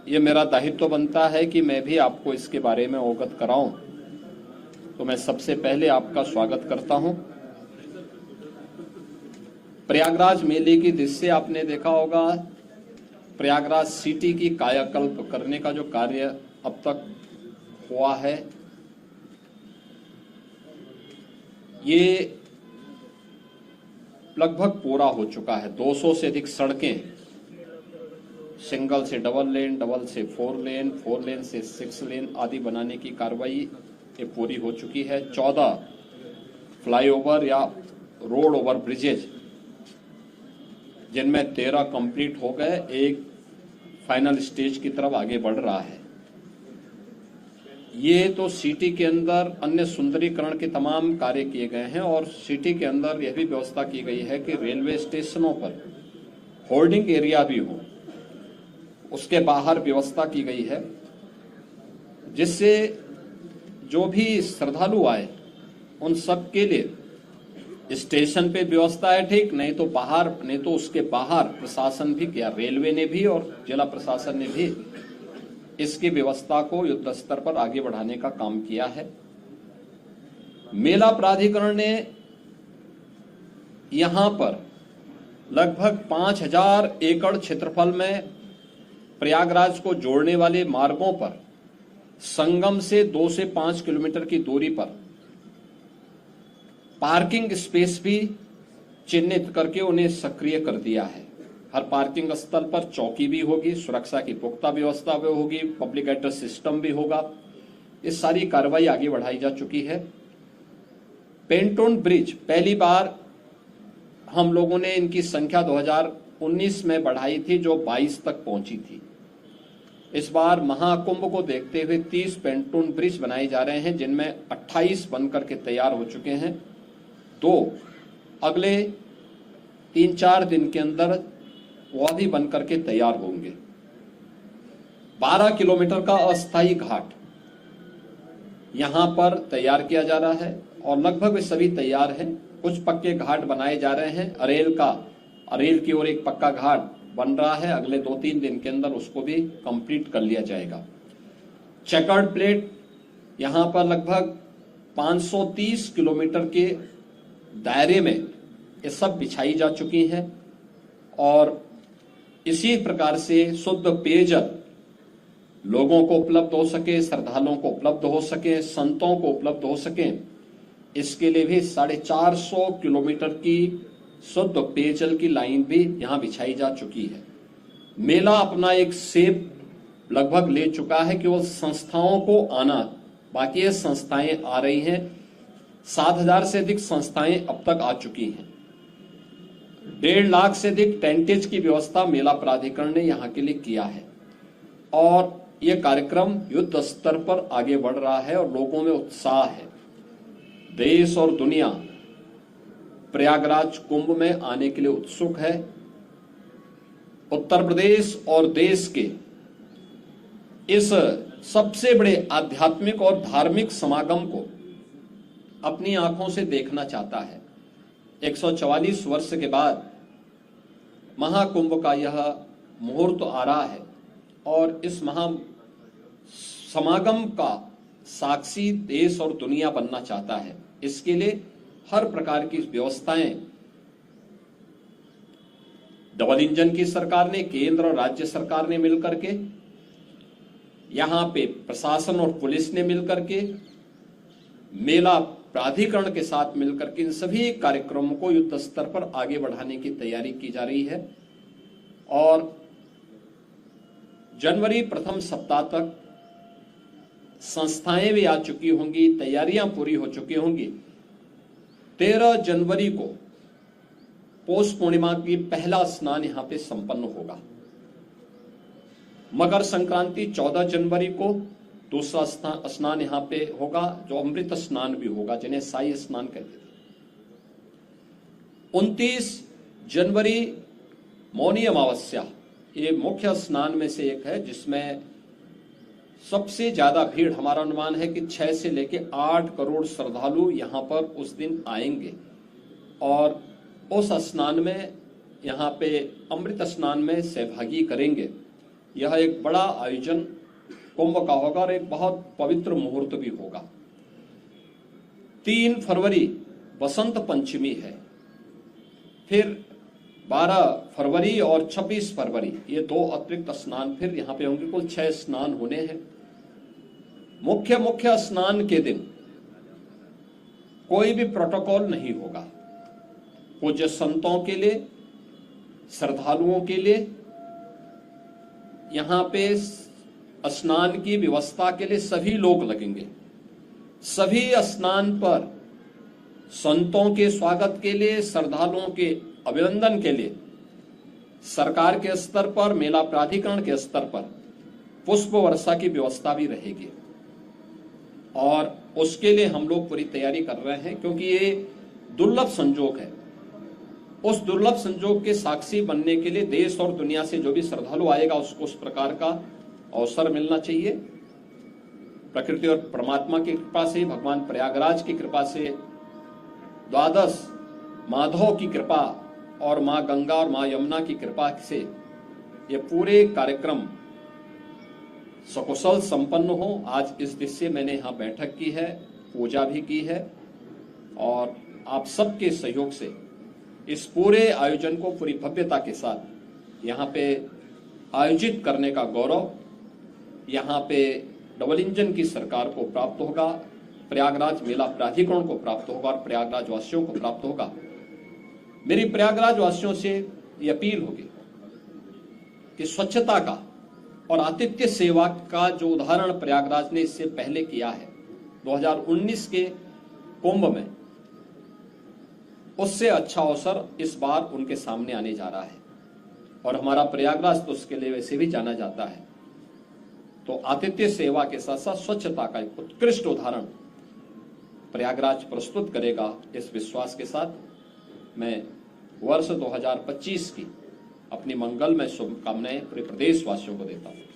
ये मेरा दायित्व बनता है कि मैं भी आपको इसके बारे में अवगत कराऊं। तो मैं सबसे पहले आपका स्वागत करता हूं। प्रयागराज मेले की दृश्य आपने देखा होगा। प्रयागराज सिटी की कायाकल्प करने का जो कार्य अब तक हुआ है, ये लगभग पूरा हो चुका है। 200 से अधिक सड़कें, सिंगल से डबल लेन, डबल से 4 लेन, 4 लेन से 6 लेन आदि बनाने की कार्रवाई ये पूरी हो चुकी है। 14 फ्लाईओवर या रोड ओवर ब्रिजेज, जिनमें 13 कंप्लीट हो गए, एक फाइनल स्टेज की तरफ आगे बढ़ रहा है। ये तो सिटी के अंदर अन्य सुंदरीकरण के तमाम कार्य किए गए हैं और सिटी के अंदर यह भी व्यवस्था की गई है कि रेलवे स्टेशनों पर होल्डिंग एरिया भी हो, उसके बाहर व्यवस्था की गई है, जिससे जो भी श्रद्धालु आए उन सब के लिए स्टेशन पे व्यवस्था है, ठीक, नहीं तो बाहर, नहीं तो उसके बाहर प्रशासन भी किया, रेलवे ने भी और जिला प्रशासन ने भी इसकी व्यवस्था को युद्ध स्तर पर आगे बढ़ाने का काम किया है। मेला प्राधिकरण ने यहां पर लगभग 5000 एकड़ क्षेत्रफल में प्रयागराज को जोड़ने वाले मार्गों पर संगम से 2 से 5 किलोमीटर की दूरी पर पार्किंग स्पेस भी चिन्हित करके उन्हें सक्रिय कर दिया है। हर पार्किंग स्थल पर चौकी भी होगी, सुरक्षा की पुख्ता व्यवस्था भी होगी, पब्लिक एड्रेस सिस्टम भी होगा। इस सारी कार्रवाई आगे बढ़ाई जा चुकी है। पेंटोन ब्रिज पहली बार हम लोगों ने इनकी संख्या 2019 में बढ़ाई थी, जो 22 तक पहुंची थी। इस बार महाकुंभ को देखते हुए 30 पेंटोन ब्रिज बनाए जा रहे हैं, जिनमें 28 बनकर के तैयार हो चुके हैं। 2 अगले 3-4 दिन के अंदर वह भी बनकर के तैयार होंगे। 12 किलोमीटर का अस्थायी घाट यहां पर तैयार किया जा रहा है और लगभग वे सभी तैयार हैं। कुछ पक्के घाट बनाए जा रहे हैं। अरेल की ओर एक पक्का घाट बन रहा है, अगले 2-3 दिन के अंदर उसको भी कंप्लीट कर लिया जाएगा। चेकर्ड प्लेट यहां पर लगभग 530 किलोमीटर के दायरे में ये सब बिछाई जा चुकी हैं और इसी प्रकार से शुद्ध पेयजल लोगों को उपलब्ध हो सके, श्रद्धालुओं को उपलब्ध हो सके, संतों को उपलब्ध हो सके, इसके लिए भी 450 किलोमीटर की शुद्ध पेयजल की लाइन भी यहां बिछाई जा चुकी है। मेला अपना एक शेप लगभग ले चुका है कि वो संस्थाओं को आना, बाकी ये संस्थाएं आ रही हैं। 7000 से अधिक संस्थाएं अब तक आ चुकी हैं। 1.5 लाख से अधिक टेंटेज की व्यवस्था मेला प्राधिकरण ने यहां के लिए किया है और यह कार्यक्रम युद्ध स्तर पर आगे बढ़ रहा है और लोगों में उत्साह है। देश और दुनिया प्रयागराज कुंभ में आने के लिए उत्सुक है। उत्तर प्रदेश और देश के इस सबसे बड़े आध्यात्मिक और धार्मिक समागम को अपनी आंखों से देखना चाहता है। 144 वर्ष के बाद महाकुंभ का यह मुहूर्त आ रहा है और इस महा समागम का साक्षी देश और दुनिया बनना चाहता है। इसके लिए हर प्रकार की व्यवस्थाएं डबल इंजन की सरकार ने, केंद्र और राज्य सरकार ने मिलकर के, यहां पे प्रशासन और पुलिस ने मिलकर के, मेला प्राधिकरण के साथ मिलकर के इन सभी कार्यक्रमों को युद्ध स्तर पर आगे बढ़ाने की तैयारी की जा रही है और जनवरी प्रथम सप्ताह तक संस्थाएं भी आ चुकी होंगी, तैयारियां पूरी हो चुकी होंगी। 13 जनवरी को पौष पूर्णिमा की पहला स्नान यहां पे संपन्न होगा। मकर संक्रांति 14 जनवरी को दूसरा स्नान यहां पे होगा, जो अमृत स्नान भी होगा, जिन्हें साई स्नान कहते थे। 29 जनवरी मौनी अमावस्या, ये मुख्य स्नान में से एक है, जिसमें सबसे ज्यादा भीड़, हमारा अनुमान है कि 6 से लेकर 8 करोड़ श्रद्धालु यहां पर उस दिन आएंगे और उस स्नान में, यहां पे अमृत स्नान में सहभागी करेंगे। यह एक बड़ा आयोजन कुंभ का होगा और एक बहुत पवित्र मुहूर्त भी होगा। 3 फरवरी बसंत पंचमी है, फिर 12 फरवरी और 26 फरवरी ये 2 अतिरिक्त स्नान फिर यहाँ पे होंगे। कुल 6 स्नान होने हैं। मुख्य स्नान के दिन कोई भी प्रोटोकॉल नहीं होगा। पूज्य संतों के लिए, श्रद्धालुओं के लिए यहाँ पे स्नान की व्यवस्था के लिए सभी लोग लगेंगे। सभी स्नान पर संतों के स्वागत के लिए, श्रद्धालुओं के अभिनंदन के लिए सरकार के स्तर पर, मेला प्राधिकरण के स्तर पर पुष्प वर्षा की व्यवस्था भी रहेगी और उसके लिए हम लोग पूरी तैयारी कर रहे हैं, क्योंकि ये दुर्लभ संजोग है। उस दुर्लभ संजोग के साक्षी बनने के लिए देश और दुनिया से जो भी श्रद्धालु आएगा उसको उस प्रकार का अवसर मिलना चाहिए। प्रकृति और परमात्मा की कृपा से, भगवान प्रयागराज की कृपा से, द्वादश माधव की कृपा और मां गंगा और मां यमुना की कृपा से ये पूरे कार्यक्रम सकुशल संपन्न हो। आज इस दृश्य से मैंने यहाँ बैठक की है, पूजा भी की है और आप सबके सहयोग से इस पूरे आयोजन को पूरी भव्यता के साथ यहाँ पे आयोजित करने का गौरव यहाँ पे डबल इंजन की सरकार को प्राप्त होगा, प्रयागराज मेला प्राधिकरण को प्राप्त होगा और प्रयागराज वासियों को प्राप्त होगा। मेरी प्रयागराज वासियों से ये अपील होगी कि स्वच्छता का और आतिथ्य सेवा का जो उदाहरण प्रयागराज ने इससे पहले किया है 2019 के कुंभ में, उससे अच्छा अवसर इस बार उनके सामने आने जा रहा है और हमारा प्रयागराज तो उसके लिए वैसे भी जाना जाता है। तो आतिथ्य सेवा के साथ साथ स्वच्छता का एक उत्कृष्ट उदाहरण प्रयागराज प्रस्तुत करेगा। इस विश्वास के साथ मैं वर्ष 2025 की अपनी मंगलमय शुभकामनाएं पूरे प्रदेशवासियों को देता हूं।